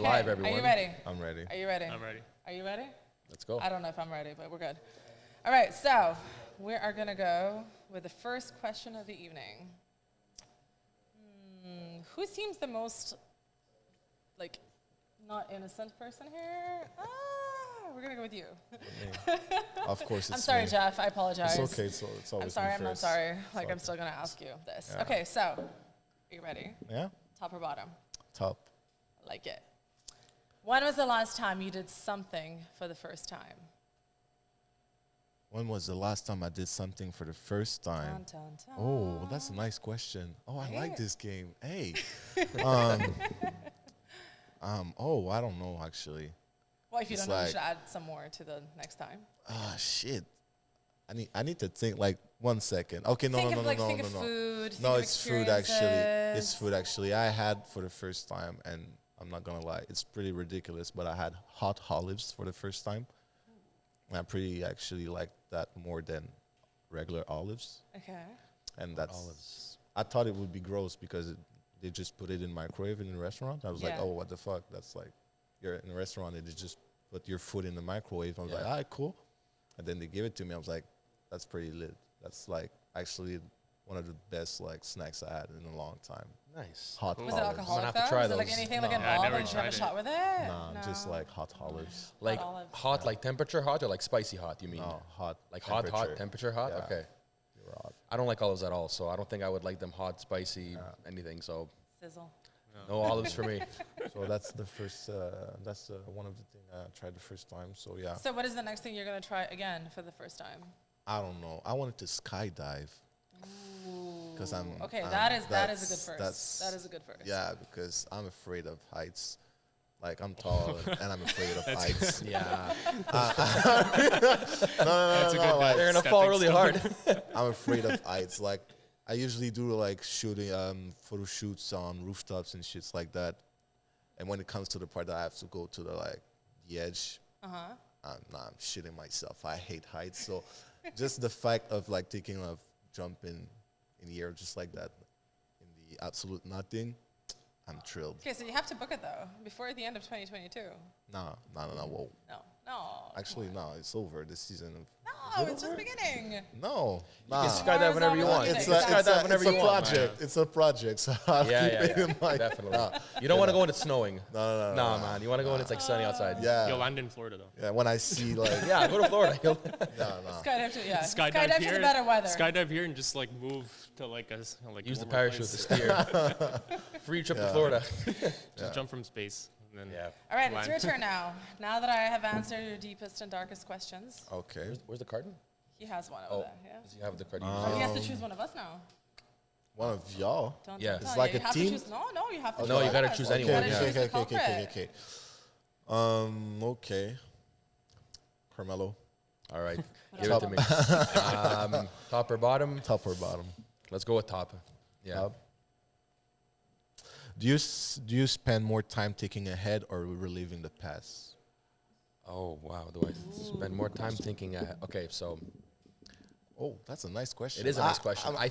live, everyone. Are you ready? I'm ready. Are you ready? I'm ready. Are you ready? Let's go. I don't know if I'm ready, but we're good. All right, so we are going to go with the first question of the evening. Who seems the most, like, not innocent person here? We're going to go with you. Of course, it's I'm sorry, me. Jeff. I apologize. It's okay. It's always I'm sorry. me I'm not first. sorry. Like, Sorry. I'm still going to ask you this. Yeah. Okay, so are you ready? Yeah. Top or bottom? Top. I like it. When was the last time you did something for the first time? When was the last time I did something for the first time? Dun, dun, dun. Oh, that's a nice question. Oh, I like this game. Hey. Oh, I don't know actually. Well, if you It's don't know, you like- should add some more to the next time. Ah, shit. I need to think like 1 second. Okay, no, Think no, of no, like no, think no, of no. food. No, think of it's food actually. It's experiences. food actually. I had for the first time, and I'm not gonna lie, it's pretty ridiculous. But I had hot olives for the first time. And I pretty actually like that more than regular olives. Okay. And that's Olives. I thought it would be gross because they just put it in microwave in a restaurant. I was like, Yeah. oh, what the fuck? That's like you're in a restaurant and they just put your food in the microwave. I was like, Yeah. all right, cool. And then they gave it to me. I was like, that's pretty lit. That's like actually one of the best like snacks I had in a long time. Nice. Hot Was it olives. alcoholic have though? to try Was it like those. anything No. like Yeah, I involved? never Did you have a tried shot with it? Nah, No. just like hot olives. Like olives. hot, like temperature hot or like spicy hot, you mean? No, hot. Like hot, temperature hot? Yeah. Okay. Pure hot. I don't like olives at all, so I don't think I would like them hot, spicy, anything. So Sizzle. no olives for me. So that's the first. That's one of the things I tried the first time. So yeah, So what is the next thing you're gonna try again for the first time? I don't know. I wanted to skydive. Because I'm Okay, I'm- that is a good that's- first. that's- That is a good first. Yeah, because I'm afraid of heights. Like I'm tall and I'm afraid of heights. Yeah. No, like, They're going to fall really hard. I'm afraid of heights. Like I usually do like shooting photo shoots on rooftops and shits like that. And when it comes to the part that I have to go to the edge, I'm shitting myself. I hate heights. So just the fact of like thinking of jumping in the air just like that in the absolute nothing, I'm thrilled. Okay, so you have to book it though before the end of 2022. No. Whoa. No. Actually, no. It's over. This season. No, it's just beginning. No. You Nah. can skydive whenever you want. It's You can skydive whenever you want. project. It's a project. So I'll keep it in mind. Definitely. You don't want to go when it's snowing. No. Nah, man. You want to go when it's like sunny outside. Yeah. You'll land in Florida though. Yeah. When I see like. Yeah, go to Florida. No. Skydive to Skydive to here. the better weather. Skydive here and just like move to like a like Use the warmer parachute place. to steer. Free trip to Florida. Just jump from space. And then Yeah. All right, it's land. your turn now. Now that I have answered your deepest and darkest questions, Okay. Where's the card? he has one over there. Yeah. Does he have the card? Oh, he has to choose one of us now. One of y'all. Don't Yeah. don't It's tell like you a have to team? choose- No, you have to. No, choose you gotta one of choose us. anyone, You gotta yeah. choose the culprit. Okay. Okay. Carmelo. All right. Give it to me. Top or bottom? Top or bottom? Let's go with top. Yeah. Top. Do you spend more time thinking ahead or reliving the past? Oh, wow. Do I spend more time thinking ahead? Okay, so Oh, that's a nice question. it is a nice question. I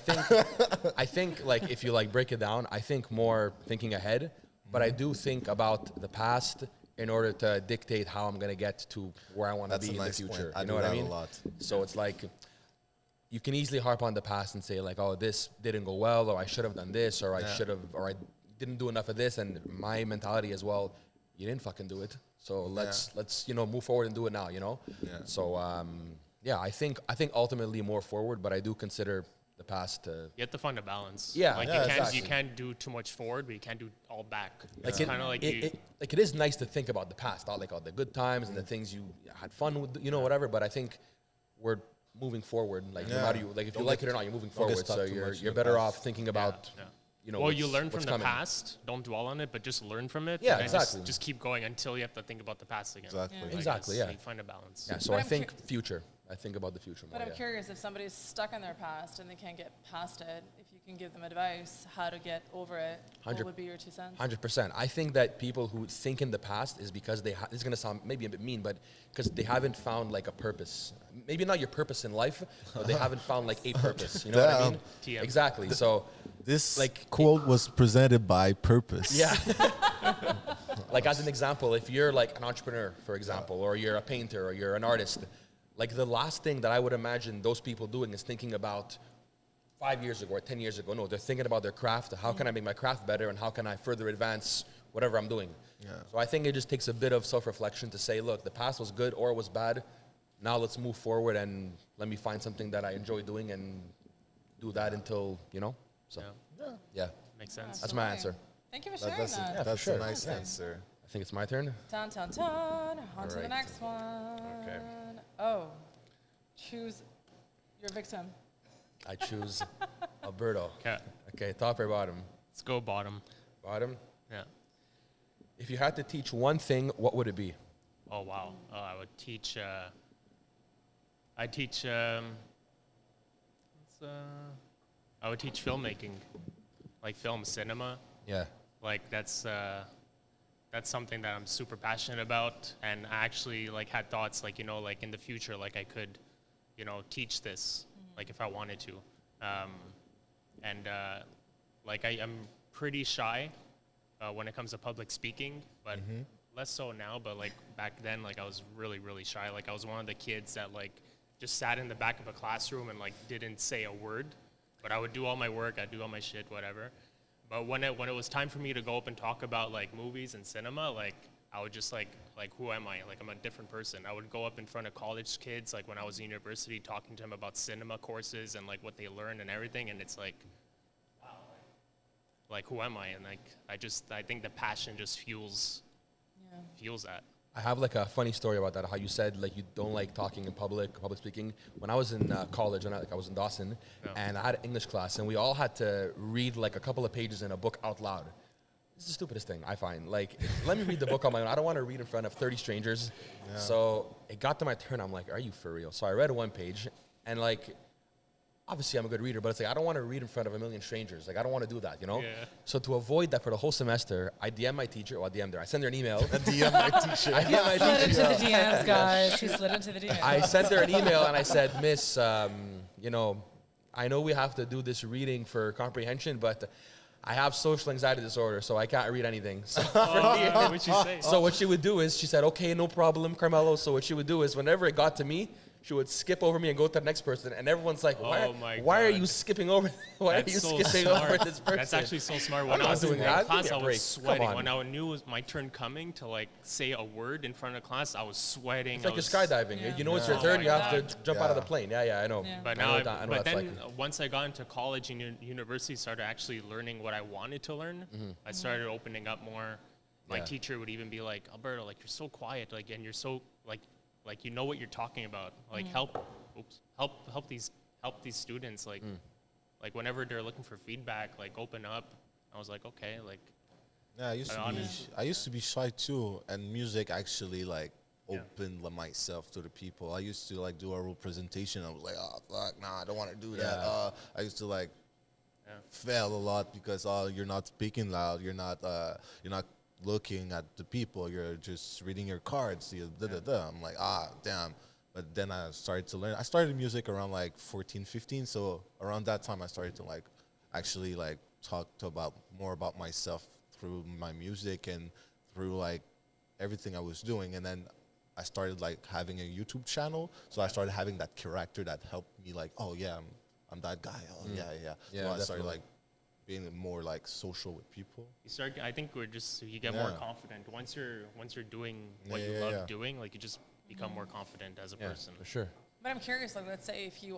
think like if you like break it down, I think more thinking ahead, but I do think about the past in order to dictate how I'm going to get to where I want to That's be a in the nice future. point. I You do know what I that a mean? lot. So it's like you can easily harp on the past and say like, oh, this didn't go well, or I should have done this, or I should have, or I didn't do enough of this. And my mentality as well, you didn't fucking do it. So let's move forward and do it now. Yeah. So yeah, I think ultimately more forward, but I do consider the past. You have to find a balance. Yeah. Like Yeah, you can't do too much forward, but you can't do all back. It's Like kind of like it is nice to think about the past, all the good times and the things you had fun with, whatever. But I think we're moving forward. Like no matter if you like it or not, you're moving don't get forward. stuck So too much in you're the better past. off thinking about. Well, you learn from what's the coming. past. Don't dwell on it, but just learn from it. Yeah, and exactly. Just keep going until you have to think about the past again. Exactly. Like, Exactly, it's- yeah. You find a balance. Yeah. So But I I'm think future. I think about the future more. But I'm yeah. curious if somebody's stuck in their past and they can't get past it, if you can give them advice how to get over it, what would be your 2 cents? 100%. I think that people who think in the past is because this is going to sound maybe a bit mean, but because they haven't found like a purpose. Maybe not your purpose in life, but they haven't found like a purpose. You know what I mean? TM. Exactly. So This like quote was presented by Purpose. yeah. Like as an example, if you're like an entrepreneur, for example, or you're a painter or you're an artist, like the last thing that I would imagine those people doing is thinking about 5 years ago or 10 years ago. No, they're thinking about their craft. How can I make my craft better, and how can I further advance whatever I'm doing? Yeah. So I think it just takes a bit of self-reflection to say, look, the past was good or it was bad. Now let's move forward and let me find something that I enjoy doing and do that until, you know. So yeah, Makes sense. that's my answer. Thank you for sharing that. That's sure. a nice Yeah. answer. I think it's my turn. Dun, dun, dun. On to the Alright. next one. Okay. Oh, choose your victim. I choose Alberto. Okay, Okay, top or bottom? let's go bottom. Bottom. Yeah. If you had to teach one thing, what would it be? Oh wow. I would teach. I teach. I would teach filmmaking, like film cinema. Yeah. Like that's something that I'm super passionate about, and I actually like had thoughts like, you know, like in the future, like I could, you know, teach this, like if I wanted to, like I'm pretty shy when it comes to public speaking, but less so now. But like back then, like I was really really shy. Like I was one of the kids that like just sat in the back of a classroom and like didn't say a word, but I would do all my work, I'd do all my shit, whatever. But when it was time for me to go up and talk about like movies and cinema, like I would just like who am I? Like I'm a different person. I would go up in front of college kids, like when I was in university, talking to them about cinema courses and like what they learned and everything. And it's like, wow, like who am I? And like I think the passion just fuels that. I have like a funny story about that. How you said like you don't like talking in public speaking. When I was in college, and I was in Dawson, and I had an English class, and we all had to read like a couple of pages in a book out loud. This is the stupidest thing I find. Like, let me read the book on my own. I don't want to read in front of 30 strangers. Yeah. So it got to my turn. I'm like, are you for real? So I read one page, and like, obviously I'm a good reader, but it's like I don't want to read in front of a million strangers. Like I don't want to do that, you know. Yeah. So to avoid that for the whole semester, I DM my teacher. Well, I DM'd her. I sent her an email. DM my teacher. I DM my Slid teacher. into the DMs, guys. She slid into the DMs. I sent her an email and I said, Miss, you know, I know we have to do this reading for comprehension, but I have social anxiety disorder, so I can't read anything. So, What'd you say? so what she would do is, she said, okay, no problem, Carmelo. So what she would do is, whenever it got to me, she would skip over me and go to the next person. And everyone's like, Oh my why are God. you skipping over? Why That's are you so skipping smart. over this person? That's actually so smart. I'm When I not was in doing that. class, Give me I a break. was sweating. Come When on. I knew it was my turn coming to like say a word in front of class, I was sweating. It's like I you're was, skydiving. Yeah. You know it's Yeah. your turn. Oh You my have to God. jump out of the Yeah. plane. Yeah, I know. Yeah. But I now, know that, I know but that's then like. once I got into college and university, started actually learning what I wanted to learn. I started opening up more. My Yeah. teacher would even be like, Alberto, like you're so quiet, like, and you're so like you know what you're talking about. Like help these students. Like whenever they're looking for feedback, like open up. I was like, okay, like Yeah, I used to be shy too, and music actually like Yeah. opened myself to the people. I used to like do a real presentation. I was like, oh fuck, nah, I don't want to do that. Yeah. I used to like fail a lot because you're not speaking loud. You're not looking at the people. You're just reading your cards. I'm like, damn. But then I started to learn. I started music around like 14, 15. So around that time, I started to like actually like talk about more about myself through my music and through like everything I was doing. And then I started like having a YouTube channel. So I started having that character that helped me like, oh yeah, I'm that guy. Oh yeah. Yeah, So I started definitely. like being more like social with people. I think you get more confident once you're doing what you love doing. Like you just become more confident as a Yeah, person. for sure. But I'm curious, like, let's say if you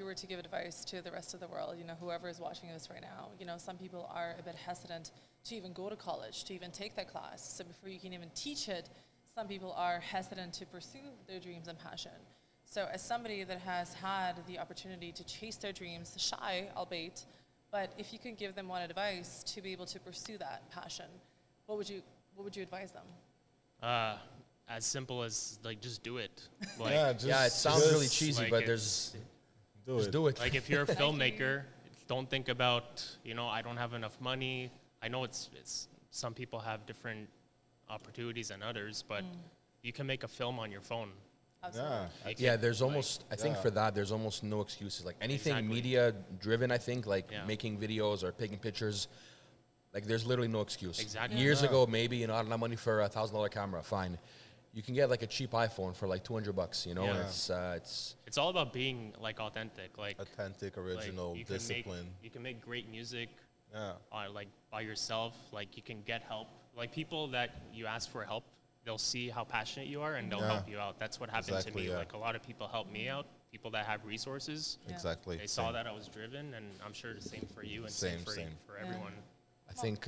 were to give advice to the rest of the world, you know, whoever is watching this right now, you know, some people are a bit hesitant to even go to college, to even take that class. So before you can even teach it, some people are hesitant to pursue their dreams and passion. So as somebody that has had the opportunity to chase their dreams, shy, albeit, but if you could give them one advice to be able to pursue that passion, what would you advise them? As simple as like just do it. Like, Yeah, it sounds really cheesy, like but it's- just do it. Like if you're a filmmaker, don't think about, you know, I don't have enough money. I know it's some people have different opportunities than others, but you can make a film on your phone. Absolutely. Yeah. Yeah, there's almost, I think yeah. for that, there's almost no excuses. Like anything Exactly. media driven, I think, like Yeah. making videos or taking pictures, Like there's literally no excuse. Exactly. Years ago, maybe, you know, I don't have money for $1,000 camera. Fine. You can get like a cheap iPhone for like $200, you know, Yeah. and it's It's all about being like authentic, like Authentic, like, original, you can discipline. you can make great music, Yeah. like by yourself. Like you can get help. Like people that you ask for help, they'll see how passionate you are and they'll Yeah. help you out. That's what happened Exactly, to me. yeah. Like a lot of people help me out. People that have resources, Yeah. Exactly. they saw Same. that I was driven, and I'm sure the same for you and Same, for same. for Yeah. everyone. I think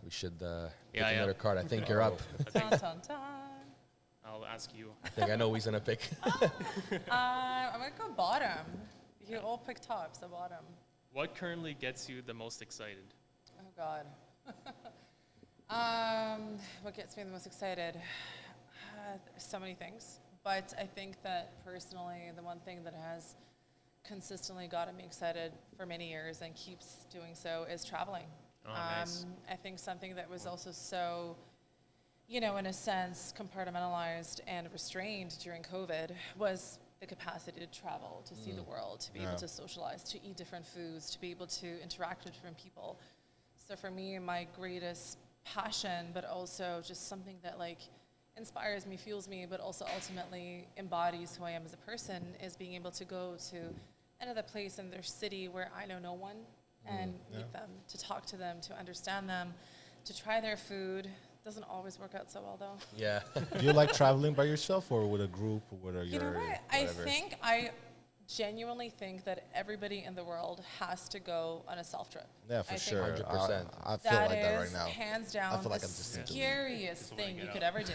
we should pick Yeah, another card. I think you're up. Dun, dun, dun. I'll ask you. I think I know who he's gonna pick. I'm gonna go bottom. You all pick top, so bottom. What currently gets you the most excited? Oh God. What gets me the most excited? So many things, but I think that personally, the one thing that has consistently gotten me excited for many years and keeps doing so is traveling. Oh, nice. I think something that was also so, you know, in a sense, compartmentalized and restrained during COVID was the capacity to travel, to see the world, to be able to socialize, to eat different foods, to be able to interact with different people. So for me, my greatest passion, but also just something that like inspires me, fuels me, but also ultimately embodies who I am as a person is being able to go to another place in their city where I know no one and meet them, to talk to them, to understand them, to try their food. Doesn't always work out so well though. Yeah. Do you like traveling by yourself or with a group? Or what are You know your what? I whatever? think I genuinely think that everybody in the world has to go on a self trip. Yeah, for I think sure. 100%. I feel That like that right is now. hands down I feel like the I'm just into it. scariest wanna thing get you out. could ever do.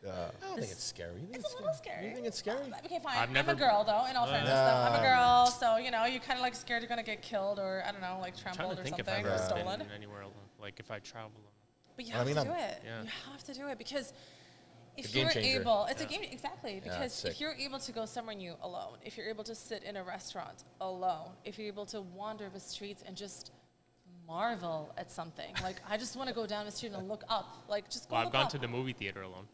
Yeah. I don't think it's scary. You think It's a little scary. You think it's scary? Okay, fine. I've I'm never- a girl, though. In all fairness, though, I'm a girl, so you know, you kind of like scared you're gonna get killed or I don't know, like I'm trying trampled to or think if something I've or ever stolen. been anywhere alone. Like if I travel alone. But you I have mean, to do I'm- it. Yeah. You have to do it because It's a if game you're changer. able, it's a game exactly because it's sick. if you're able to go somewhere new alone, if you're able to sit in a restaurant alone, if you're able to wander the streets and just marvel at something, like I just want to go down the street and look up, like just go Well, I've look gone up. to the movie theater alone.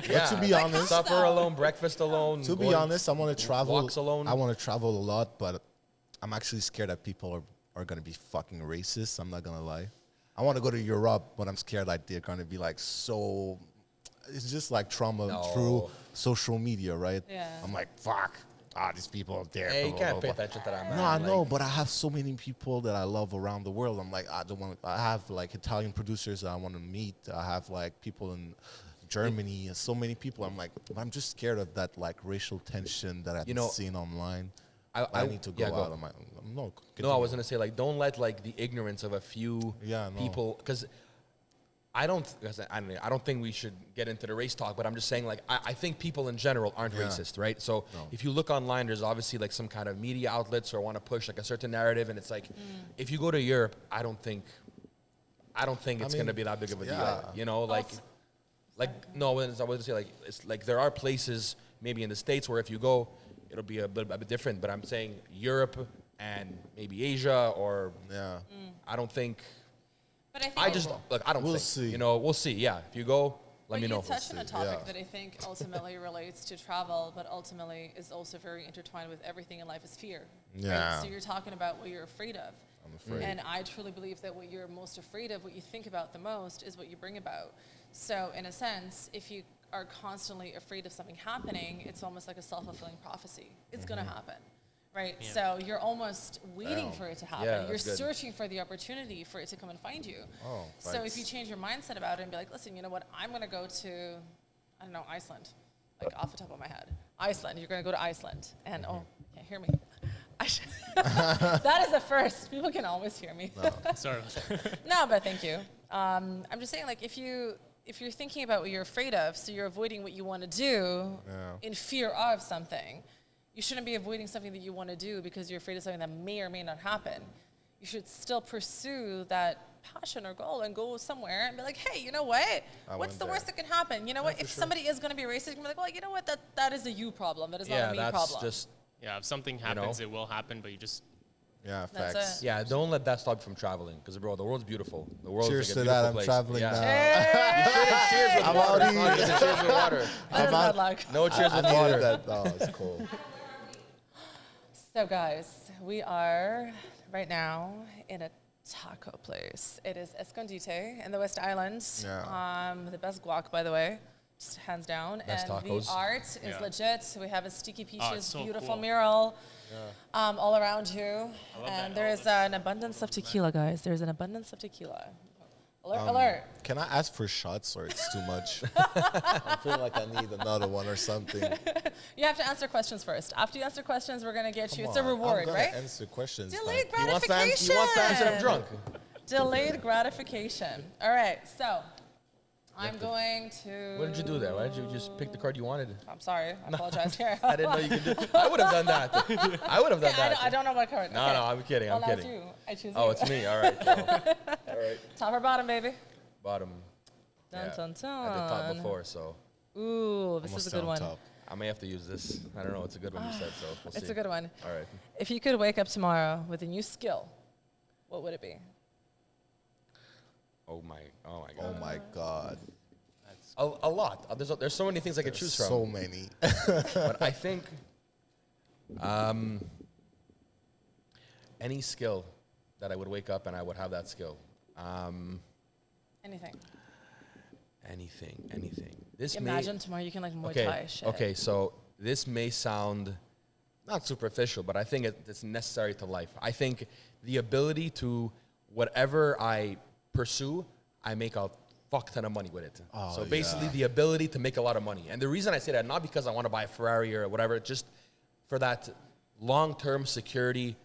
Yeah. to be honest, supper though. alone, breakfast alone. To be going- honest, I want to travel. walks alone. I want to travel a lot, but I'm actually scared that people are going to be fucking racist. I'm not going to lie. I want to go to Europe, but I'm scared like they're going to be like so. It's just like trauma No. through social media, right? Yeah. I'm like, fuck. These people up there. Hey, you blah, can't blah, pay blah. attention to that, man. No, I Like, know, but I have so many people that I love around the world. I'm like, I don't want. I have like Italian producers that I want to meet. I have like people in Germany and so many people. I'm like, but I'm just scared of that like racial tension that I've You know, seen online. I I need to go yeah, out. No, No, I continue. was gonna say like don't let like the ignorance of a few Yeah, no. people because I don't think we should get into the race talk, but I'm just saying like I think people in general aren't Yeah. racist, right? So No. if you look online, there's obviously like some kind of media outlets or want to push like a certain narrative, and it's like if you go to Europe, I don't think it's mean, gonna be that big of a yeah. deal, you know, like. Also- No, I was say like it's like there are places maybe in the States where if you go, it'll be a bit different. But I'm saying Europe and maybe Asia or Yeah. I don't think. But I think I just look. I don't We'll think. see. You know, we'll see. Yeah, if you go, let but me you know. touched on a topic Yeah. that I think ultimately relates to travel, but ultimately is also very intertwined with everything in life is fear. right? Yeah. So you're talking about what you're afraid of. I'm afraid. And I truly believe that what you're most afraid of, what you think about the most, is what you bring about. So in a sense, if you are constantly afraid of something happening, it's almost like a self-fulfilling prophecy. It's going to happen. Right? Yeah. So you're almost waiting Damn. for it to happen. Yeah, You're that's good. searching for the opportunity for it to come and find you. Oh, So thanks. if you change your mindset about it and be like, listen, you know what, I'm going to go to, I don't know, Iceland, like off the top of my head. Iceland, you're going to go to Iceland. And, oh, you can't hear me. That is a first. People can always hear me. Sorry. No, but thank you. I'm just saying, like, if you're thinking about what you're afraid of, so you're avoiding what you want to do Yeah. in fear of something, you shouldn't be avoiding something that you want to do because you're afraid of something that may or may not happen. You should still pursue that passion or goal and go somewhere and be like, hey, you know what? I What's went the there. worst that can happen? You know what? for If sure. somebody is going to be racist, you can be like, well, you know what? That is a you problem. That is not Yeah, a me that's problem. just Yeah, if something happens, it will happen, but you just Yeah, That's facts. it. yeah. Don't let that stop you from traveling because bro, the world's beautiful. The world's Cheers like to a that. beautiful I'm place. traveling yeah. now. You shouldn't cheers with I'm water. out It's not here. even cheers with water. that is bad luck. No cheers I with needed water. that. Oh, it's cool. So guys, we are right now in a taco place. It is Escondite in the West Islands. Yeah. The best guac, by the way, just hands down. Best and tacos. the art is legit. We have a Sticky Peaches so beautiful cool. mural all around you. love And that there is outlet. an abundance of tequila, guys. There's an abundance of tequila. Alert, alert. Can I ask for shots or it's too much? I feel like I need another one or something. You have to answer questions first. After you answer questions, we're going to get you. It's a Come on, reward, I'm gonna right? answer questions. Delayed fam. He wants to answer them drunk. Delayed gratification. All right, so I'm going to. What did you do there? Why didn't you just pick the card you wanted? I'm sorry. I apologize. Here. I didn't know you could do. I would have done that. I would have done that. I don't know what card. No, Okay. no, I'm kidding. I'm Well, now kidding. it's you. I choose Oh, you. it's me. All right. Well, all right. Top or bottom, baby? Bottom. Dun, Yeah. dun, dun. I did top before, so Ooh, this Almost is a good on one. top. I may have to use this. I don't know. It's a good one you said, so we'll see. It's a good one. All right. If you could wake up tomorrow with a new skill, what would it be? Oh my Oh God. my God. A lot. There's so many things I could choose from. So many. But I think any skill that I would wake up and I would have that skill. Anything. Anything. This Imagine tomorrow you can like Muay may, Thai shit. okay. So this may sound not superficial, but I think it's necessary to life. I think the ability to whatever I pursue, I make a fuck ton of money with it. Oh, So basically, yeah. the ability to make a lot of money. And the reason I say that, not because I want to buy a Ferrari or whatever, just for that long-term security,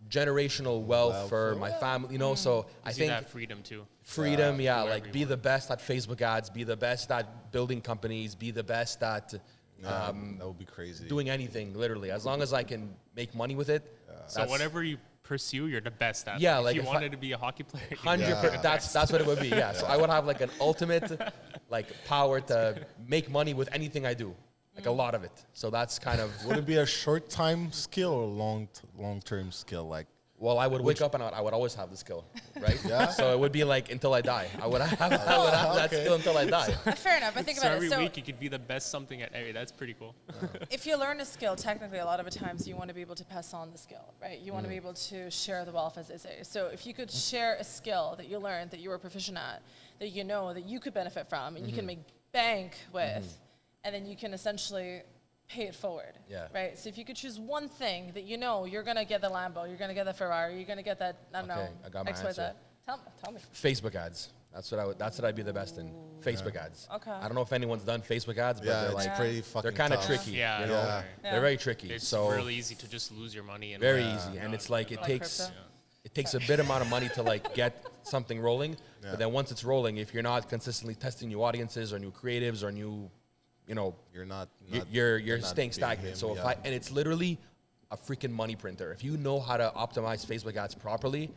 generational wealth for my family. So I Gives you think that freedom too. freedom, do like whatever you be want. the best at Facebook ads, be the best at building companies, be the best at that would be crazy. doing anything, literally. As long as I can make money with it. So that's whatever you pursue, you're the best at. Yeah, if like you if I- wanted to be a hockey player, you 100%. Yeah. That's what it would be. Yeah. So I would have like an ultimate power to make money with anything I do, like a lot of it. So that's kind of. Would it be a short time skill or long term skill? Like, Well, I would wake up and I would always have the skill, right? Yeah. So it would be like until I die. I would have that Okay. skill until I die. Fair enough. I think So about every it. So week you could be the best something at. Hey, that's pretty cool. if you learn a skill, technically a lot of the times you want to be able to pass on the skill, right? You want to be able to share the wealth, as they say. So if you could share a skill that you learned, that you were proficient at, that you know that you could benefit from, and you can make bank with, and then you can essentially pay it forward. Yeah. Right? So if you could choose one thing that you know you're going to get the Lambo, you're going to get the Ferrari, you're going to get that, I don't know, Okay, I got my XYZ. answer. Tell me. Facebook ads. That's what I'd be the best in. Facebook ads. Okay. I don't know if anyone's done Facebook ads, but yeah, they're it's like Yeah. pretty fucking they're kind of tough. tricky. Yeah, you know? yeah. They're very tricky. It's so really easy to just lose your money and very like, easy, and it's like it Like takes crypto? it takes a bit amount of money to like get something rolling. Yeah. But then once it's rolling, if you're not consistently testing new audiences or new creatives or new, You're not. you're not staying being stagnant. him, So if yeah. and it's literally a freaking money printer. If you know how to optimize Facebook ads properly,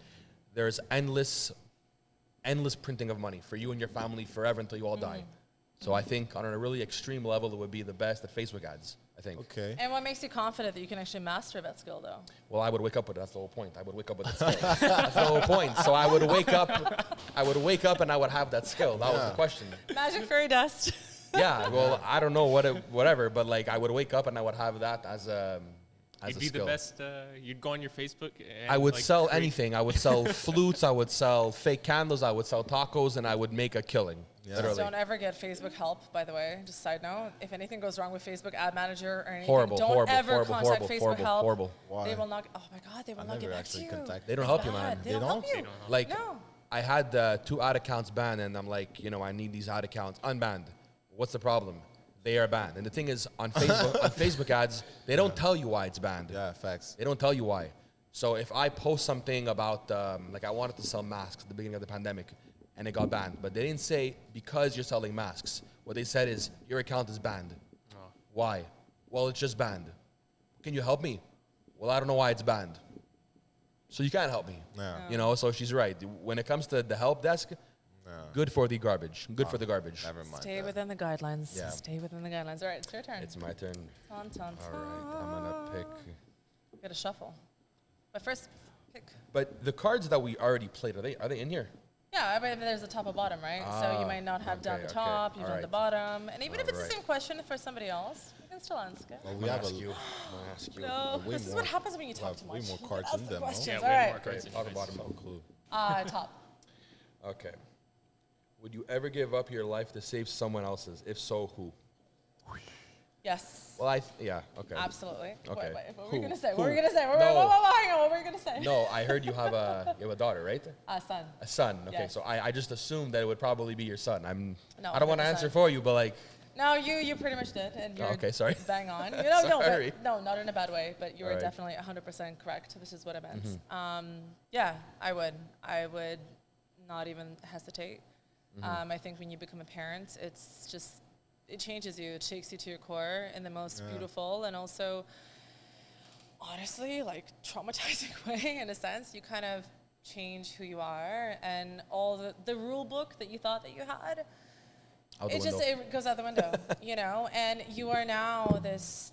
there's endless printing of money for you and your family forever until you all die. So I think on a really extreme level, it would be the best at Facebook ads. I think. Okay. And what makes you confident that you can actually master that skill, though? Well, I would wake up with it. That's the whole point. I would wake up with that skill. That's the whole point. So I would wake up and I would have that skill. That was the Yeah. question. Magic fairy dust. Yeah. Well, I don't know whatever, but like I would wake up and I would have that as a you'd be skill. the best. You'd go on your Facebook. And I would like, sell create- anything. I would sell flutes. I would sell fake candles. I would sell tacos, and I would make a killing. Yeah. Just Literally. don't ever get Facebook help, by the way. Just side note. If anything goes wrong with Facebook ad manager or anything, Horrible, don't horrible, ever horrible, contact horrible, Facebook horrible, help. horrible. Why? They will not. Oh my God, they will I not get never back to actually you. contacted They don't It's help you, bad. man. They don't help you. Like, No. I had 2 ad accounts banned, and I'm like, I need these ad accounts unbanned. What's the problem? They are banned. And the thing is, on Facebook ads, they don't tell you why it's banned. Yeah, facts. They don't tell you why. So if I post something about, like I wanted to sell masks at the beginning of the pandemic, and it got banned, but they didn't say because you're selling masks. What they said is your account is banned. Oh. Why? Well, it's just banned. Can you help me? Well, I don't know why it's banned. So you can't help me. Yeah. So she's right. When it comes to the help desk, good for the garbage. Good for the garbage. Never mind. Stay that. within the guidelines. Yeah. Stay within the guidelines. All right, it's your turn. It's my turn. Ton, ton, All right, I'm gonna pick. Got to shuffle. But first, pick. But the cards that we already played, are they in here? Yeah, but there's a top and bottom, right? So you might not have down the top, you've done the bottom. And even if it's the same question for somebody else, you can still answer it. Well, we have a. No, way this is more- what happens when you talk too way much. more You cards ask than the them, no? questions. Yeah, All way right. more cards than Top you and guys. bottom. So cool. Top. Okay. Would you ever give up your life to save someone else's? If so, who? Yes. Well, yeah. Okay. Absolutely. Okay. Wait, what were Who? you gonna say? Who? What were you gonna say? No. Hang on. What were you gonna say? No, I heard you have a daughter, right? Son. A son. Okay, Yes. so I just assumed that it would probably be your son. No, I don't want to 100%. answer for you, but like, No, you pretty much did, and you're okay, sorry. bang on. You know, no, Sorry. but, no, not in a bad way, but you were Alright. definitely 100% correct. This is what I meant. Mm-hmm. Yeah, I would not even hesitate. Mm-hmm. I think when you become a parent, it's just, it changes you. It shakes you to your core in the most beautiful and also, honestly, like traumatizing way in a sense. You kind of change who you are, and all the rule book that you thought that you had, out the it just window. it goes out the window, you know. And you are now this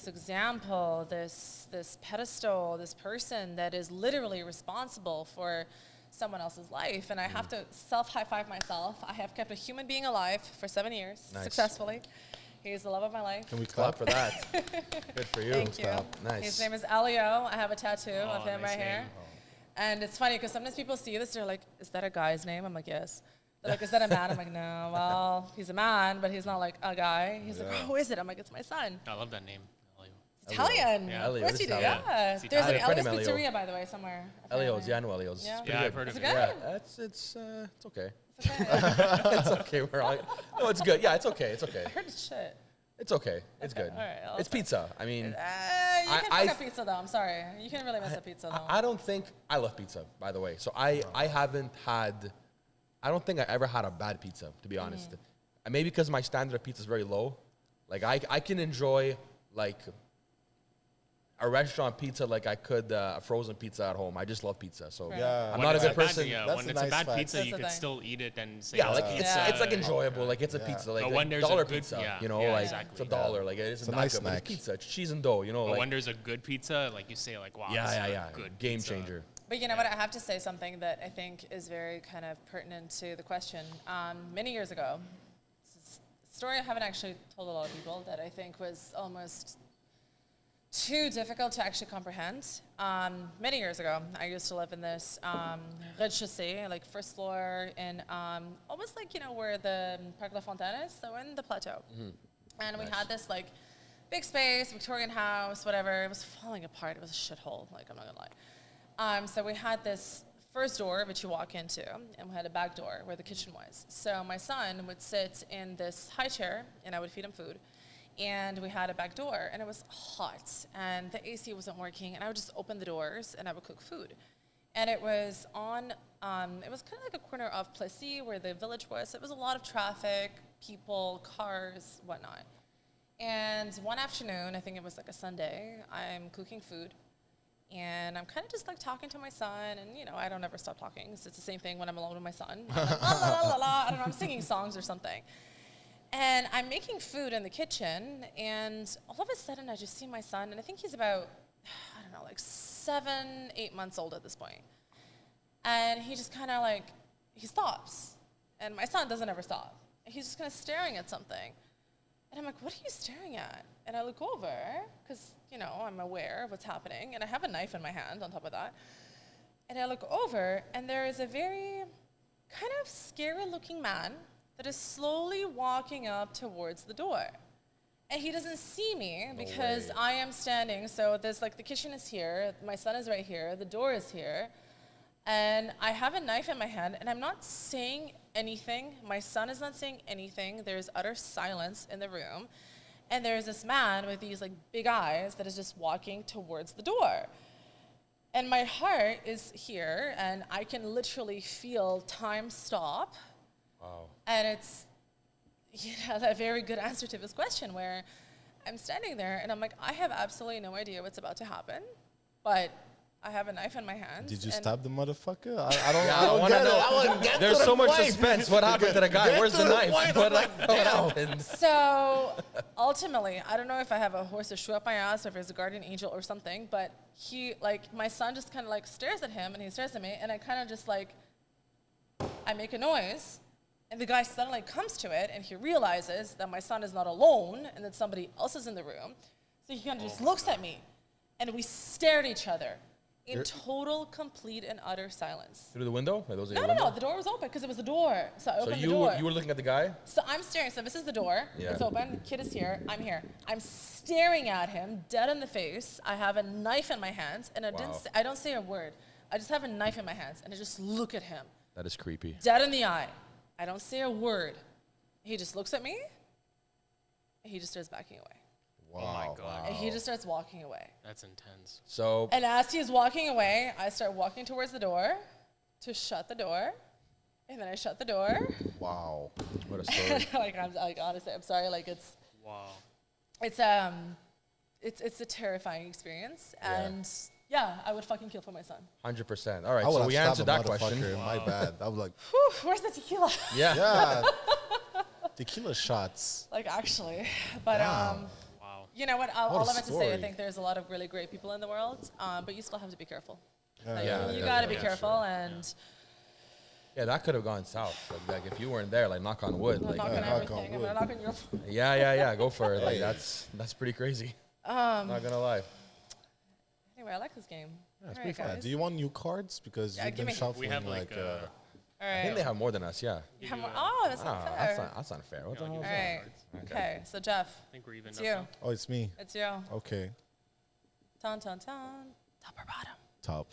example, this pedestal, this person that is literally responsible for someone else's life. And I have to high five myself. I have kept a human being alive for 7 years successfully. He's the love of my life. Can we Clap clap? for that. Good for you. Thank you. Nice. His name is Elio. I have a tattoo of him nice right here. name. And it's funny because sometimes people see this, they're like, is that a guy's name? I'm like, yes. They're like, is that a man? I'm like, no. Well, he's a man, but he's not like a guy. He's like, oh, who is it? I'm like, it's my son. I love that name. Elio. Italian. Yeah. Of course you do. Elio. Yeah. It's There's an Italian. Elio's Friend of Elio. Pizzeria, by the way, somewhere. Elio's, apparently. yeah, I know Elio's. Yeah. It's pretty Yeah, I've good. heard Is of it it. good? Yeah, it's okay. It's okay. It's okay. We're all, no, it's good. Yeah, it's okay. It's okay. I heard it's shit. It's okay. It's good. all right, I'll It's stop. pizza. I mean, You I- can I fuck up pizza, though. I'm sorry. You can really mess up pizza, though. I don't think I love pizza, by the way. So I haven't had. I don't think I ever had a bad pizza, to be honest. And maybe because my standard of pizza is very low. Like I can enjoy like a restaurant pizza like I could a frozen pizza at home. I just love pizza. So Right. Yeah. I'm When not a it's good bad- person. Yeah, That's when a it's a nice bad fact. pizza, That's you the can thing. still eat it and say Yeah, like it's it's like Yeah. enjoyable. Like it's a pizza. Like But when there's a dollar good- pizza, yeah, you know, yeah, like exactly. it's a dollar. Like it isn't It's a that nice good, but it's snack. pizza, it's cheese and dough. You know, But like when there's a good pizza, like you say, like wow, this is yeah, a good game pizza. changer. But you know what? I have to say something that I think is very kind of pertinent to the question. Many years ago, this is a story I haven't actually told a lot of people that I think was almost too difficult to actually comprehend. Many years ago, I used to live in this rez-de-chaussée, like first floor, in almost like, you know, where the Parc La Fontaine is, so in the plateau. And we had this like big space, Victorian house, whatever. It was falling apart. It was a shithole, like I'm not gonna lie. So we had this first door which you walk into, and we had a back door where the kitchen was. So my son would sit in this high chair, and I would feed him food. And we had a back door, and it was hot, and the AC wasn't working, and I would just open the doors, and I would cook food. And it was on, it was kind of like a corner of Plessis where the village was. So it was a lot of traffic, people, cars, whatnot. And one afternoon, I think it was like a Sunday, I'm cooking food, and I'm kind of just like talking to my son, and you know, I don't ever stop talking. So it's the same thing when I'm alone with my son. I'm like, la, la, la, la, I don't know, I'm singing songs or something. And I'm making food in the kitchen, and all of a sudden I just see my son, and I think he's about, I don't know, like 7, 8 months old at this point. And he just kind of like, he stops. And my son doesn't ever stop. He's just kind of staring at something. And I'm like, what are you staring at? And I look over, because, you know, I'm aware of what's happening, and I have a knife in my hand on top of that. And I look over, and there is a very kind of scary looking man that is slowly walking up towards the door. And he doesn't see me because way. I am standing. So there's like the kitchen is here, my son is right here, the door is here. And I have a knife in my hand, and I'm not saying anything. My son is not saying anything. There's utter silence in the room. And there's this man with these like big eyes that is just walking towards the door. And my heart is here, and I can literally feel time stop. Wow. And it's, you know, a very good answer to this question where I'm standing there and I'm like, I have absolutely no idea what's about to happen, but I have a knife in my hand. Did you and stab the motherfucker? I Yeah, don't wanna get it. know. I wanna get There's to so the much point. suspense. What happened to the guy? Get Where's to the the knife? point. What, I'm what happened? So ultimately, I don't know if I have a horse to shoe up my ass or if there's a guardian angel or something, but he, like, my son just kind of like stares at him and he stares at me, and I kind of just like I make a noise, and the guy suddenly comes to it, and he realizes that my son is not alone and that somebody else is in the room. So he kind of just looks at me, and we stare at each other in total, complete, and utter silence. Through the window? Like those are No, your no, window? no. The door was open because it was the door. So I So opened the door. you were looking at the guy? So I'm staring. So this is the door. Yeah. It's open. The kid is here. I'm here. I'm staring at him, dead in the face. I have a knife in my hands, and Wow. I don't say a word. I just have a knife in my hands, and I just look at him, That is creepy. dead in the eye. I don't say a word. He just looks at me, and he just starts backing away. Wow. Oh my God. And he just starts walking away. That's intense. So And as he's walking away, I start walking towards the door to shut the door. And then I shut the door. Wow. what a story. like honestly, I'm sorry. Like it's a terrifying experience. Yeah. And yeah, I would fucking kill for my son. 100%. All right, I would so have we stabbed answered a that question. motherfucker. My bad. I was like, Whew, where's the tequila? Yeah. yeah. Tequila shots. Like actually, but Damn. Wow. you know what? What All a I meant to say, I story. think there's a lot of really great people in the world, but you still have to be careful. Like, Yeah, you yeah, gotta be yeah, careful and Yeah, that could have gone south. Like if you weren't there, like knock on wood. I'm Like, not on knock on everything. I'm wood. gonna knock on your. yeah, go for it. Like Hey. that's pretty crazy. Not gonna lie. Anyway, I like this game. Yeah, it's All pretty right, fun. guys. Do you want new cards? Because Yeah, you've give been me. shuffling We have like, like All I right. think they have more than us. Yeah. Have more- oh, that's not Ah, fair. that's not fair. What the hell? All is right. that? Okay. So Jeff, I think we're even it's up you. now. oh, it's me. It's you. Okay. Ton, ton, ton. Top or bottom? Top.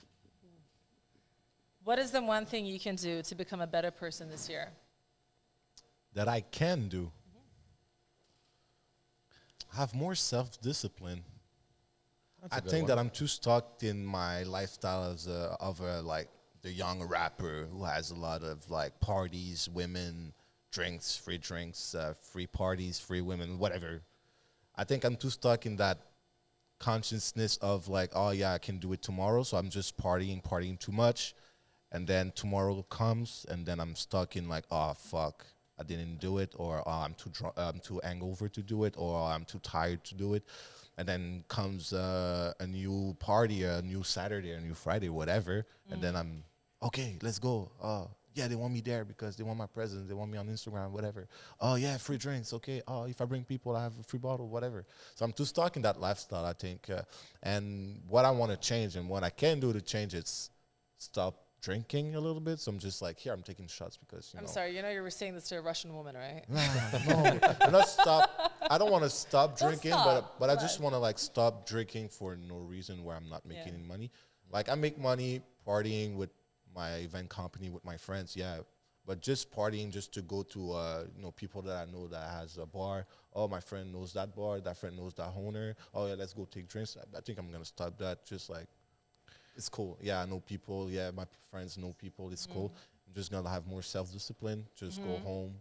What is the one thing you can do to become a better person this year? That I can do. Have more self-discipline. That's a I good think one. that I'm too stuck in my lifestyle as like the young rapper who has a lot of like parties, women, drinks, free parties, free women, whatever. I think I'm too stuck in that consciousness of like, oh yeah, I can do it tomorrow. So I'm just partying too much. And then tomorrow comes and then I'm stuck in like, oh fuck, I didn't do it, or oh, I'm too hangover to do it, or I'm too tired to do it. And then comes a new party, a new Saturday, a new Friday, whatever. And then I'm, okay, let's go. Yeah, they want me there because they want my presence. They want me on Instagram, whatever. Oh, yeah, free drinks. Okay. Oh, if I bring people, I have a free bottle, whatever. So I'm too stuck in that lifestyle, I think. And what I want to change and what I can do to change it's stop drinking a little bit. So I'm just like, here, I'm taking shots because, you I'm know. sorry, you know you were saying this to a Russian woman, right? No, I'm not stop. I don't want to stop Don't drinking, stop, but I but- just want to like stop drinking for no reason where I'm not making Yeah. any money. Like I make money partying with my event company with my friends, yeah. But just partying just to go to people that I know that has a bar. Oh, my friend knows that bar. That friend knows that owner. Oh yeah, let's go take drinks. I think I'm gonna stop that. Just like it's cool. Yeah, I know people. Yeah, my friends know people. It's cool. I'm just gonna have more self-discipline. Just go home,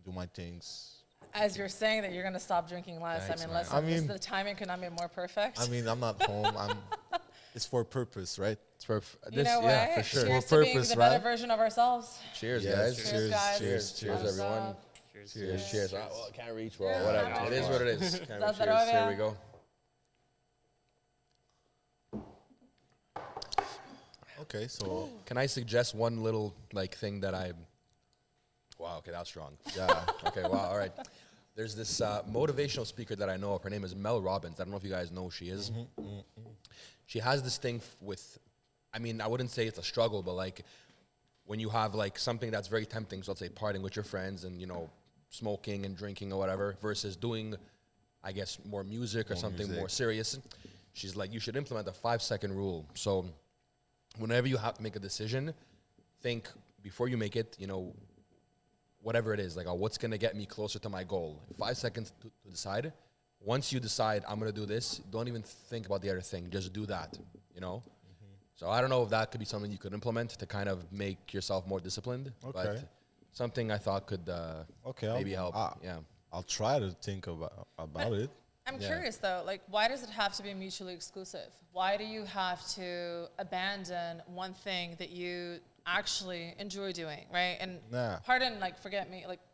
do my things. As you're saying that you're going to stop drinking less, Thanks, I mean, man. listen, I mean- the timing could not be more perfect. I mean, I'm not home. It's for a purpose, right? It's for you know yeah, what? for sure. Cheers For to being purpose, the better right? version of ourselves. Cheers, Yes, guys. cheers. Cheers, guys. Cheers, Thumbs everyone. up. Cheers. Ah, well, can't reach. Well, whatever. It is what it is. Can't reach. Zdravia. Cheers. Here we go. Okay, so Can I suggest one little like thing that I? Wow. Okay, that's strong. yeah. Okay. Wow. All right. There's this motivational speaker that I know of. Her name is Mel Robbins. I don't know if you guys know who she is. She has this thing with, I mean, I wouldn't say it's a struggle, but like when you have like something that's very tempting, so let's say partying with your friends and, smoking and drinking or whatever, versus doing, I guess, more music or something music. more serious. She's like, you should implement a 5-second rule. So whenever you have to make a decision, think before you make it, whatever it is, like, what's going to get me closer to my goal? 5 seconds to decide. Once you decide, I'm going to do this, don't even think about the other thing. Just do that, So I don't know if that could be something you could implement to kind of make yourself more disciplined. Okay. But something I thought could Okay, maybe help. Yeah. I'll try to think about it. I'm Yeah. curious though, like why does it have to be mutually exclusive? Why do you have to abandon one thing that you actually enjoy doing, right? And Nah.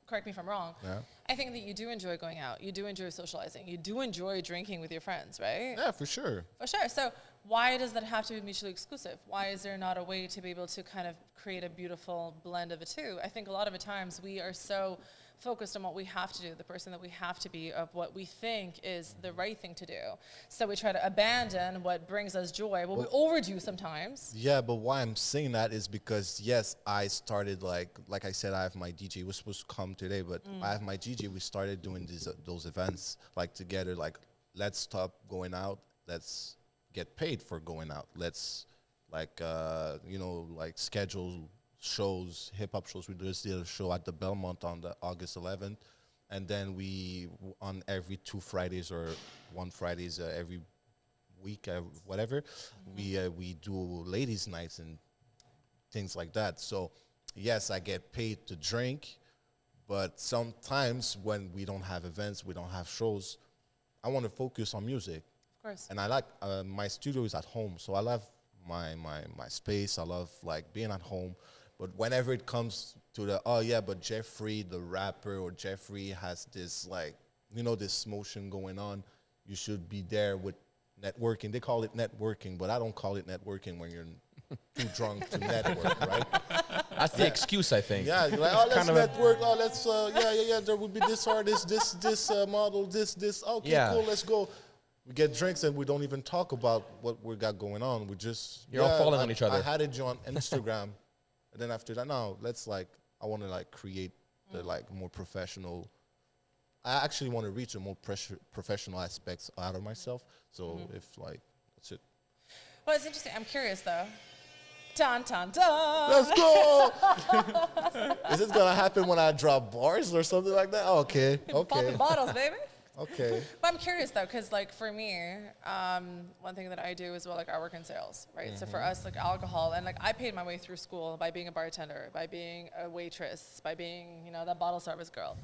correct me if I'm wrong. Yeah. I think that you do enjoy going out. You do enjoy socializing. You do enjoy drinking with your friends, right? Yeah, for sure. For sure. So why does that have to be mutually exclusive? Why is there not a way to be able to kind of create a beautiful blend of the two? I think a lot of the times we are so focused on what we have to do, the person that we have to be, of what we think is the right thing to do. So we try to abandon what brings us joy. Well, we overdo sometimes. Yeah, but why I'm saying that is because, yes, I started, like I said, I have my DJ. We're supposed to come today, but I have my DJ. We started doing those events, like, together, like, let's stop going out. Let's get paid for going out. Let's, like, schedule shows, hip-hop shows. We just did a show at the Belmont on the August 11th. And then we, on every 2 Fridays or 1 Fridays every week, whatever, we do ladies' nights and things like that. So, yes, I get paid to drink, but sometimes when we don't have events, we don't have shows, I want to focus on music. Of course. And I like, my studio is at home, so I love my space. I love, like, being at home. But whenever it comes to but Jeffery, the rapper, or Jeffery has this, like, this motion going on, you should be there with networking. They call it networking, but I don't call it networking when you're too drunk to network, right? That's the excuse, I think. Yeah, you're like, let's network. Let's, there would be this artist, this model, this. Okay, Yeah. cool, let's go. We get drinks and we don't even talk about what we got going on. We just... You're all falling on each other. I had it on Instagram. And then after that, I want to, like, create the, like, more professional... I actually want to reach a more professional aspects out of myself. So if, like, that's it. Well, it's interesting. I'm curious, though. Dun, dun, dun. Let's go! Is this going to happen when I drop bars or something like that? Okay, Popping bottles, baby. okay. But I'm curious, though, because, like, for me, one thing that I do is, well, like, I work in sales, right? So for us, like, alcohol, and, like, I paid my way through school by being a bartender, by being a waitress, by being, that bottle service girl.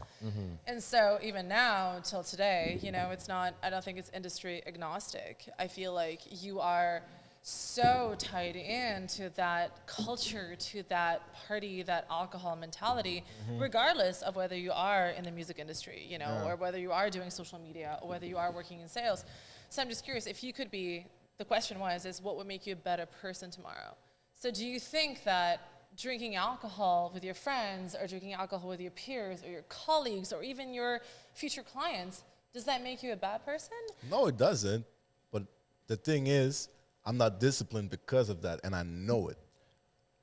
And so even now, till today, it's not, I don't think it's industry agnostic. I feel like you are so tied into that culture, to that party, that alcohol mentality, regardless of whether you are in the music industry, or whether you are doing social media, or whether you are working in sales. So I'm just curious, if you could be, the question is what would make you a better person tomorrow? So do you think that drinking alcohol with your friends, or drinking alcohol with your peers, or your colleagues, or even your future clients, does that make you a bad person? No, it doesn't. But the thing is, I'm not disciplined because of that, and I know it.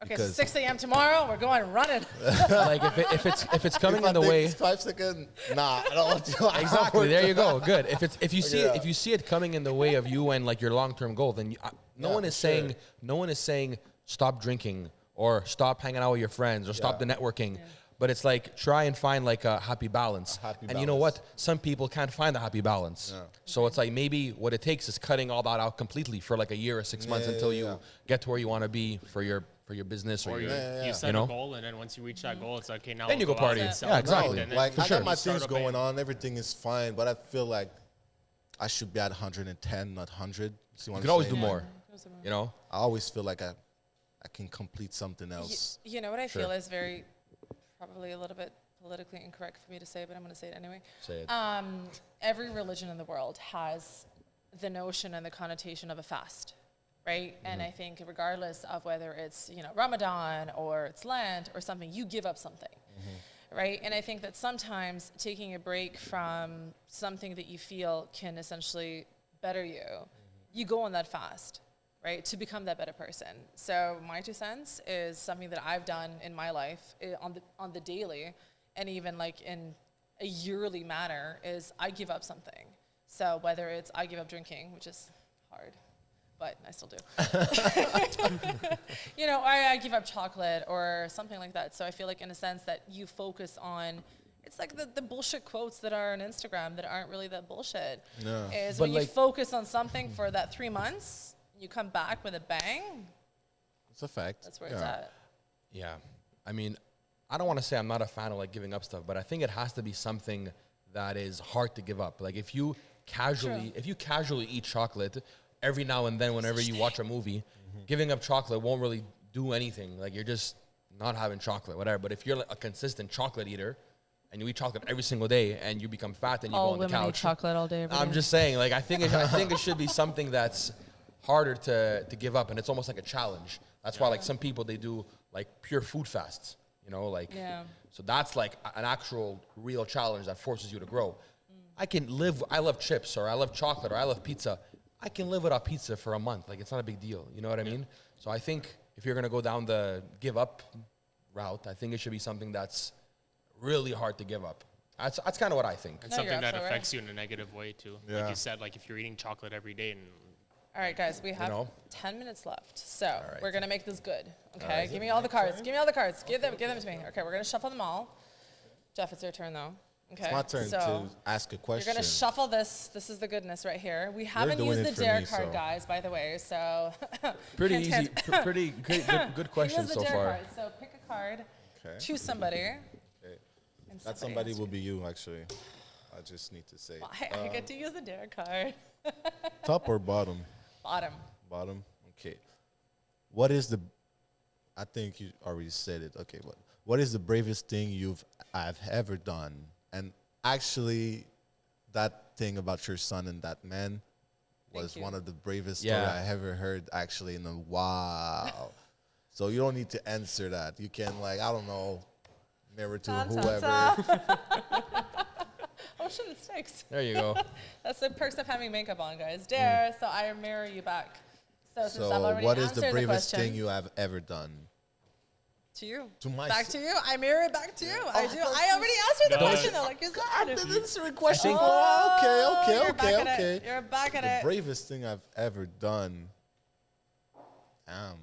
Okay, so 6 a.m. tomorrow, we're going running. Like, if it's coming in the way... 5 seconds, nah, I don't want to. Exactly, there you go, good. If you see it coming in the way of you and, like, your long-term goal, then no one is saying stop drinking or stop hanging out with your friends or stop the networking. Yeah. But it's like, try and find, like, a happy balance. And you know what? Some people can't find a happy balance. Yeah. So it's like, maybe what it takes is cutting all that out completely for, like, a year or 6 months until you get to where you want to be for your business or you set a goal, and then once you reach that goal, it's okay, now then you go party. Yeah, exactly. No, like, I got my things going on. Everything is fine. But I feel like I should be at 110, not 100. See what you can always do more. I always feel like I can complete something else. You know what I feel is very... probably a little bit politically incorrect for me to say, but I'm going to say it anyway. Say it. Every religion in the world has the notion and the connotation of a fast, right? And I think regardless of whether it's, Ramadan or it's Lent or something, you give up something, right? And I think that sometimes taking a break from something that you feel can essentially better you, you go on that fast, right, to become that better person. So my 2 cents is something that I've done in my life on the daily, and even, like, in a yearly manner, is I give up something. So whether it's I give up drinking, which is hard, but I still do. Or I give up chocolate or something like that. So I feel like, in a sense, that you focus on, it's like the bullshit quotes that are on Instagram that aren't really that bullshit. No. Is but when you focus on something for that 3 months, you come back with a bang. It's a fact. That's where it's at. Yeah. I mean, I don't want to say I'm not a fan of, like, giving up stuff, but I think it has to be something that is hard to give up. Like, if you casually eat chocolate every now and then whenever you watch a movie, giving up chocolate won't really do anything. Like you're just not having chocolate, whatever. But if you're like a consistent chocolate eater and you eat chocolate every single day and you become fat and you All go on the women eat couch. chocolate all day. Every I'm day. just saying, like I think it should be something that's harder to give up, and it's almost like a challenge. That's why like some people they do like pure food fasts, you know, like so that's like an actual real challenge that forces you to grow. I love chips or I love chocolate or I love pizza. I can live without pizza for a month. Like it's not a big deal. You know what I mean? So I think if you're gonna go down the give up route, I think it should be something that's really hard to give up. That's kind of what I think. And No, you're something that absolutely affects you in a negative way too. Yeah. Like you said, like if you're eating chocolate every day and All right, guys, we have know? 10 minutes left. So right. we're going to make this good. Okay, give me all the cards. Give me all the cards. Give them to me. Okay, we're going to shuffle them all. Jeff, it's your turn, though. Okay. It's my turn so to ask a question. you're going to shuffle this. This is the goodness right here. We haven't doing used it the for dare me, card, so. guys, by the way. So Pretty hint, easy, hint. pretty good question Here's the so dare far. card. So pick a card, Okay. choose somebody. Okay. And That somebody answer. will be you, actually. I just need to say. I get to use the dare card. Top or bottom? Bottom. Bottom. Okay. What is the? I think you already said it. Okay, but what is the bravest thing I've ever done? And actually, that thing about your son and that man was you. one of the bravest Yeah. story I ever heard. Actually, in a while. So you don't need to answer that. You can I don't know, mirror to Dun, dun, whoever. dun. Oh, shit, it sticks. There you go. That's the perks of having makeup on, guys. Dare, so I mirror you back. So since I've So already what is answered the bravest question, thing you have ever done? to you. To my Back s- to you. I mirror it back to you. I do. thought I already answered the No, question though, like you said. Answering question. Oh, Okay, you're back at okay. it. You're back at The it. bravest thing I've ever done. Damn.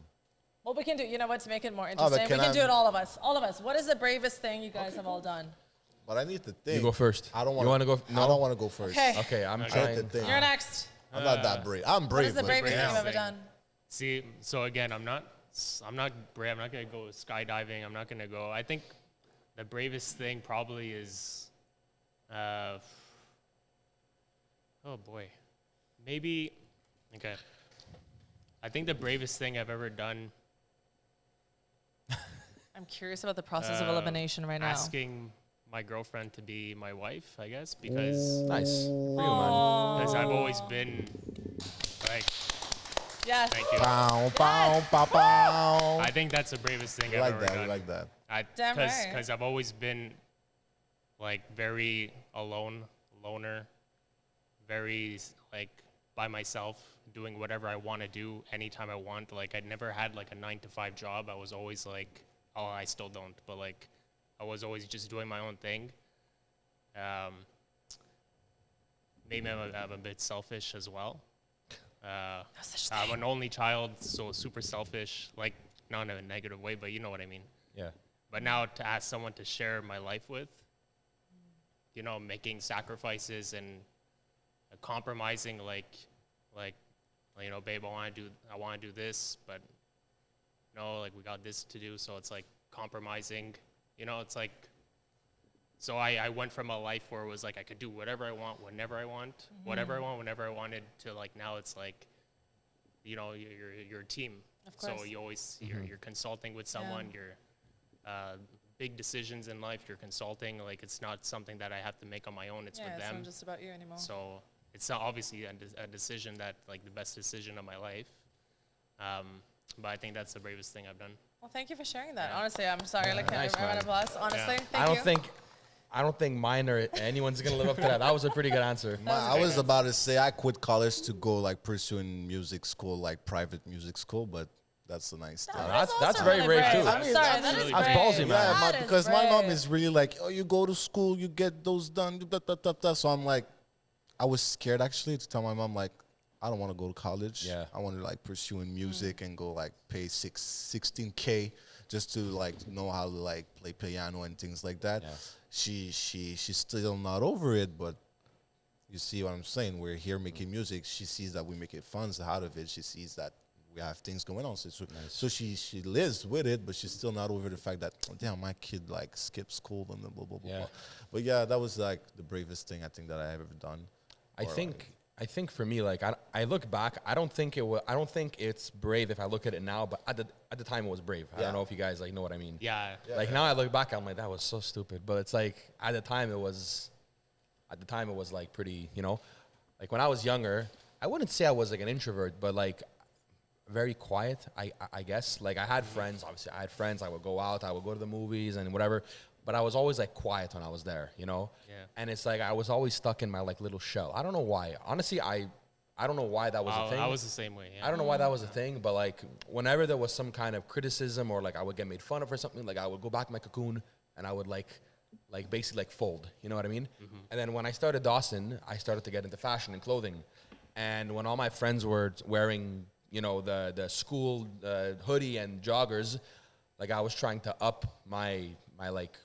Well, we can do. You know what? To make it more but interesting, we can can I- do it all of us. All of us. What is the bravest thing you guys have all done? But I need to think. You go first. I don't You want wanna go- I no? don't want to go first. Okay. Okay, I'm I need trying. to think. You're next. I'm not that brave. I'm What brave. is the but bravest thing damn. you've ever thing. done? see. So again, I'm not brave. I'm not gonna go skydiving. I'm not gonna go. I think the bravest thing probably is, oh boy, maybe. Okay. I think the bravest thing I've ever done. I'm curious about the process of elimination right now. Asking my girlfriend to be my wife, I guess, because Nice. For you, man. I've always been like, Yes. thank you. Pow, pow, pow, pow. I think that's the bravest thing We I've like ever that. done. We like that. Damn right. Because I've always been like very loner, very like by myself, doing whatever I want to do anytime I want. Like I never had like a 9-to-5 job. I was always like, oh, I still don't, but like I was always just doing my own thing. Maybe I'm a bit selfish as well. such I'm an only child, so super selfish, like not in a negative way, but you know what I mean. Yeah. But now to ask someone to share my life with, you know, making sacrifices and compromising, like, you know, babe, I want to do this, but no, like we got this to do, so it's like compromising, you know, it's like. So I went from a life where it was like I could do whatever I want, whenever I want, whatever I want, whenever I wanted, to like now it's like, you know, you're a team. Of course. So you always you're consulting with someone. You're big decisions in life. You're consulting. Like it's not something that I have to make on my own. It's Yeah, with it's them. not just about you anymore. So it's not obviously a decision that like the best decision of my life. But I think that's the bravest thing I've done. Well, thank you for sharing that. Honestly, I'm sorry. Like, Nice, I round man. of applause. Honestly, Yeah. thank you. I don't think mine or anyone's gonna live up to that. That was a pretty good answer. I was about to say I quit college to go like pursuing music school, like private music school, but that's a nice thing. That's also very really brave, too. I'm I mean, sorry, that's that is really brave. That's ballsy, man. Yeah, That is because my mom brave. is really like, oh, you go to school, you get those done, da, da, da, da. So I'm like, I was scared actually to tell my mom like, I don't want to go to college. Yeah. I want to like pursuing music and go like pay $16K just to like know how to like play piano and things like that. Yeah. She's still not over it, but you see what I'm saying? We're here making music. She sees that we make it funds out of it. She sees that we have things going on. So she lives with it, but she's still not over the fact that, oh, damn, my kid like skipped school and blah, blah, blah, blah, Yeah. blah. But yeah, that was like the bravest thing I think that I have ever done. I Or, think I think for me, like I look back, I don't think it's brave if I look at it now, but at the time it was brave. I Yeah. don't know if you guys like know what I mean. Yeah. Like now I look back, I'm like that was so stupid. But it's like at the time it was like pretty, like when I was younger, I wouldn't say I was like an introvert, but like very quiet. I guess like I had friends. Obviously, I had friends. I would go out. I would go to the movies and whatever. But I was always like quiet when I was there, Yeah. And it's like I was always stuck in my like little shell. I don't know why. Honestly, I don't know why that was a thing. I was the same way. Yeah. I don't know why that was a thing, but like whenever there was some kind of criticism or like I would get made fun of or something, like I would go back in my cocoon and I would like basically like fold. You know what I mean? And then when I started Dawson, I started to get into fashion and clothing. And when all my friends were wearing, the school hoodie and joggers, like I was trying to up my like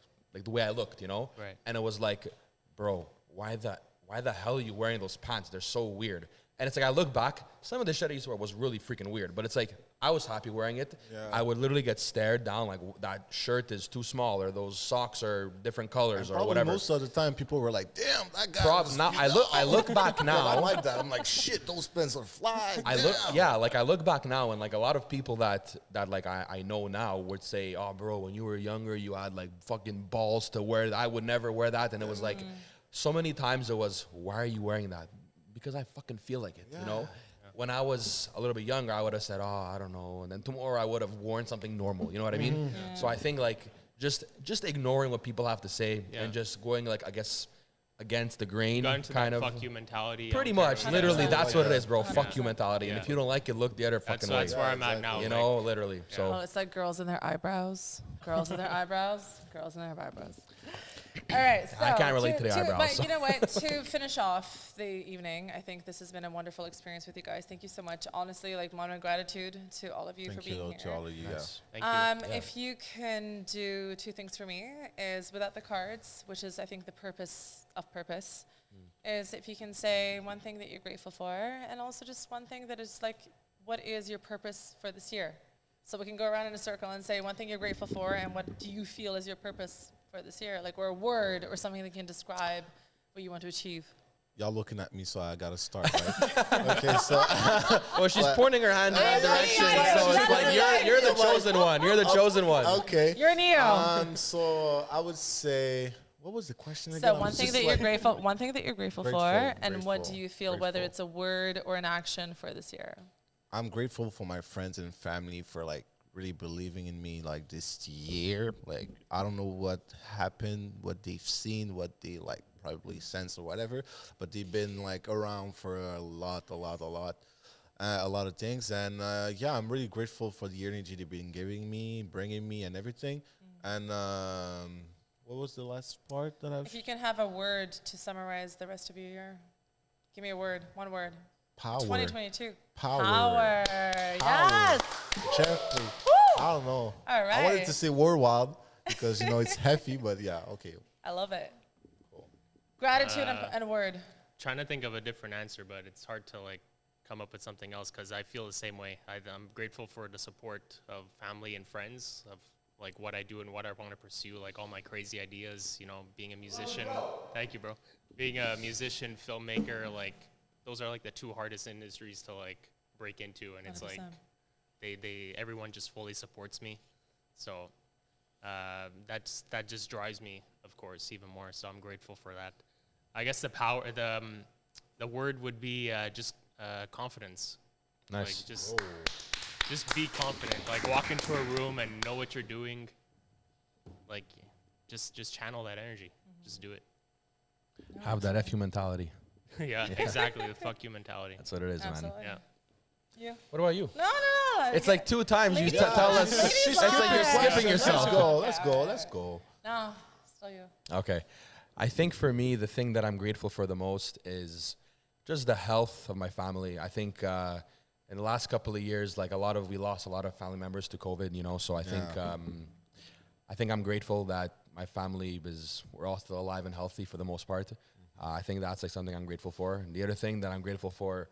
the way I looked, Right. And it was like, bro, why the hell are you wearing those pants? They're so weird. And it's like I look back, some of the shit I used to wear was really freaking weird, but it's like I was happy wearing it. Yeah. I would literally get stared down like that shirt is too small or those socks are different colors or Probably whatever. most of the time, people were like, "Damn, that guy." Now I look back now. I like that. I'm like, "Shit, those pens are fly." I look back now and like a lot of people that like I know now would say, "Oh, bro, when you were younger, you had like fucking balls to wear that. I would never wear that." And it was like so many times it was, "Why are you wearing that?" Because I fucking feel like it, When I was a little bit younger, I would have said, "Oh, I don't know," and then tomorrow I would have worn something normal. You know what I mean? So I think like just ignoring what people have to say and just going like I guess against the grain, Got into kind that of. fuck you mentality. Pretty I don't much, care. literally, 100%. that's what it is, bro. Fuck you mentality. And Yeah. if you don't like it, look the other fucking way. That's where I'm at now. You like, know, literally. So Well, it's like girls and their eyebrows. Girls and their eyebrows. Girls and their eyebrows. All right. So I can't relate to the eyebrows, But so. you know what? To finish off the evening, I think this has been a wonderful experience with you guys. Thank you so much. Honestly, like, my gratitude to all of you for Thank being you here. to all of you. Thank you. If you can do two things for me is without the cards, which is I think the purpose of purpose, is if you can say one thing that you're grateful for and also just one thing that is like, what is your purpose for this year? So we can go around in a circle and say one thing you're grateful for and what do you feel is your purpose for this year? Like, or a word or something that can describe what you want to achieve. Y'all looking at me, so I gotta start. Right? Okay, so well, she's pointing her hand in that direction, so it's like you're the chosen one. You're the chosen one. okay. You're Neo. So I would say, what was the question again? So one thing that you're grateful, one thing that you're grateful for, and what do grateful, you feel, whether grateful. it's a word or an action for this year? I'm grateful for my friends and family for like really believing in me like this year. Like I don't know what happened, what they've seen, what they like probably sense or whatever, but they've been like around for a lot of things. And yeah, I'm really grateful for the energy they've been giving me, bringing me, and everything. And what was the last part that I've? If you can have a word to summarize the rest of your year, give me a word, one word. Power. 2022. Power. Yes. Jeffery. I don't know. All right. I wanted to say word wild because it's heavy, but yeah, okay. I love it. Cool. Gratitude and a word. Trying to think of a different answer, but it's hard to like come up with something else because I feel the same way. I'm grateful for the support of family and friends of like what I do and what I want to pursue, like all my crazy ideas, being a musician. Thank you, bro. Being a musician, filmmaker, like those are like the two hardest industries to like break into, and it's 100%. like everyone just fully supports me. So that just drives me, of course, even more. So I'm grateful for that. I guess the word would be just confidence. Nice. Like just be confident. Like walk into a room and know what you're doing. Like just channel that energy. Just do it. Have that FU mentality. Yeah, exactly. The fuck you mentality. That's what it is, Absolutely. man. Yeah. You? What about you? No. It's like 2 times you Ladies tell us. first. It's like you're skipping yourself. Let's go. No, still you. Okay. I think for me, the thing that I'm grateful for the most is just the health of my family. I think in the last couple of years, like we lost a lot of family members to COVID, so I think I'm grateful that my family we're all still alive and healthy for the most part. I think that's like something I'm grateful for. And the other thing that I'm grateful for,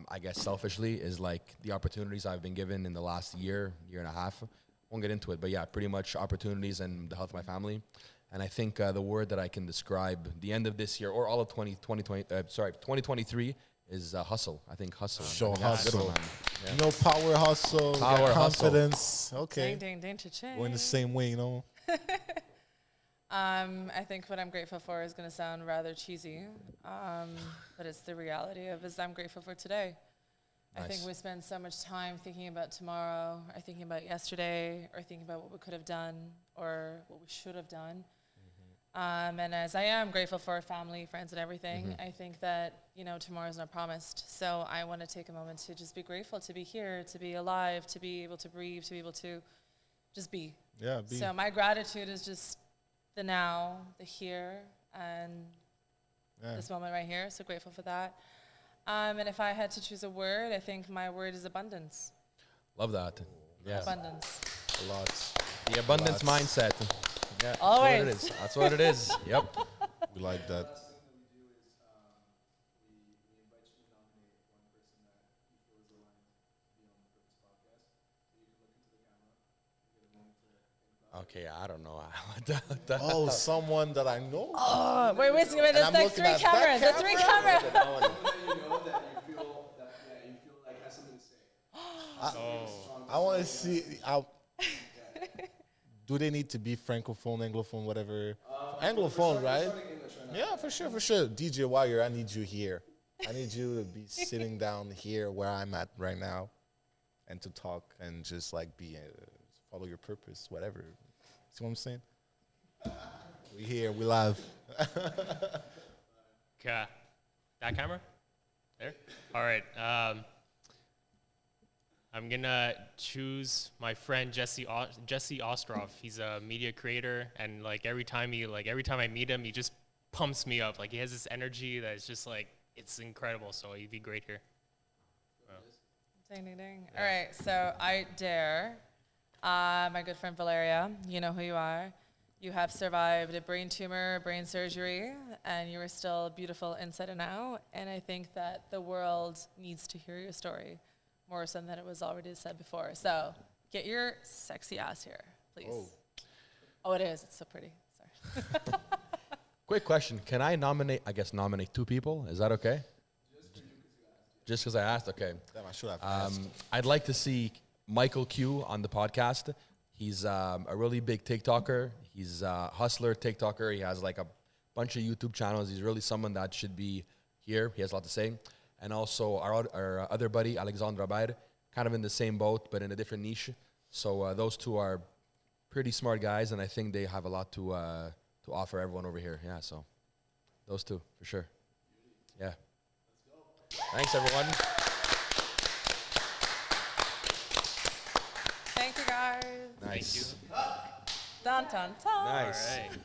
I guess selfishly, is like the opportunities I've been given in the last year and a half. Won't get into it, but yeah, pretty much opportunities and the health of my family. And I think the word that I can describe the end of this year or all of 2023 is hustle. I think hustle. Show I think that's a good hustle. one, man. Yeah. You know, power hustle, Power got hustle. confidence. Okay. Ding, ding, ding, cha-ching. We're in the same way, you know. I think what I'm grateful for is going to sound rather cheesy, but it's the reality of is I'm grateful for today. I think Nice. we spend so much time thinking about tomorrow, or thinking about yesterday, or thinking about what we could have done, or what we should have done. And as I am grateful for family, friends, and everything, I think that, tomorrow's not promised. So I want to take a moment to just be grateful to be here, to be alive, to be able to breathe, to be able to just be. Yeah. Be. So my gratitude is just the now, the here, and Yeah. this moment right here. So grateful for that. And if I had to choose a word, I think my word is abundance. Love that. Yeah. Abundance. A lot. The abundance Lots. mindset. Yeah. Always. That's what it is. That's what it is. Yep. We like that. Last thing that we do is we invite you to nominate one person that you feel is aligned to be on the Purpose podcast. So you can look into the camera, you get a moment to think about Okay, I don't know. Oh, someone that I know. Oh, wait a minute. And I'm That's like looking three at that cameras. That's three camera. cameras. it. That you know that you feel like has something to say. I want to see. Do they need to be francophone, anglophone, whatever? Anglophone, right? Yeah, for sure, for sure. DJ Wire, I need you here. I need you to be sitting down here where I'm at right now, and to talk and just like be follow your purpose, whatever. See what I'm saying? We here, we live. Okay. That camera? There? All right. I'm going to choose my friend Jesse Ostroff. He's a media creator, and every time I meet him, he just pumps me up. Like, he has this energy that is just it's incredible. So he'd be great here. Ding, ding, ding. All right, so I dare. My good friend Valeria, you know who you are. You have survived a brain tumor, brain surgery, and you are still beautiful inside and out. And I think that the world needs to hear your story more so than it was already said before. So get your sexy ass here, please. Oh, it is. It's so pretty. Sorry. Quick question. Can I nominate 2 people? Is that okay? Just because I asked? Okay. Damn, I should have asked. I'd like to see Michael Q on the podcast. He's a really big TikToker. He's a hustler TikToker. He has a bunch of YouTube channels. He's really someone that should be here. He has a lot to say. And also our other buddy, Alexandre Robert, kind of in the same boat, but in a different niche. So those two are pretty smart guys, and I think they have a lot to offer everyone over here. Yeah, so those two, for sure. Yeah. Thanks, everyone. Thank you, guys. Nice. Dun, dun, dun. Nice. All right.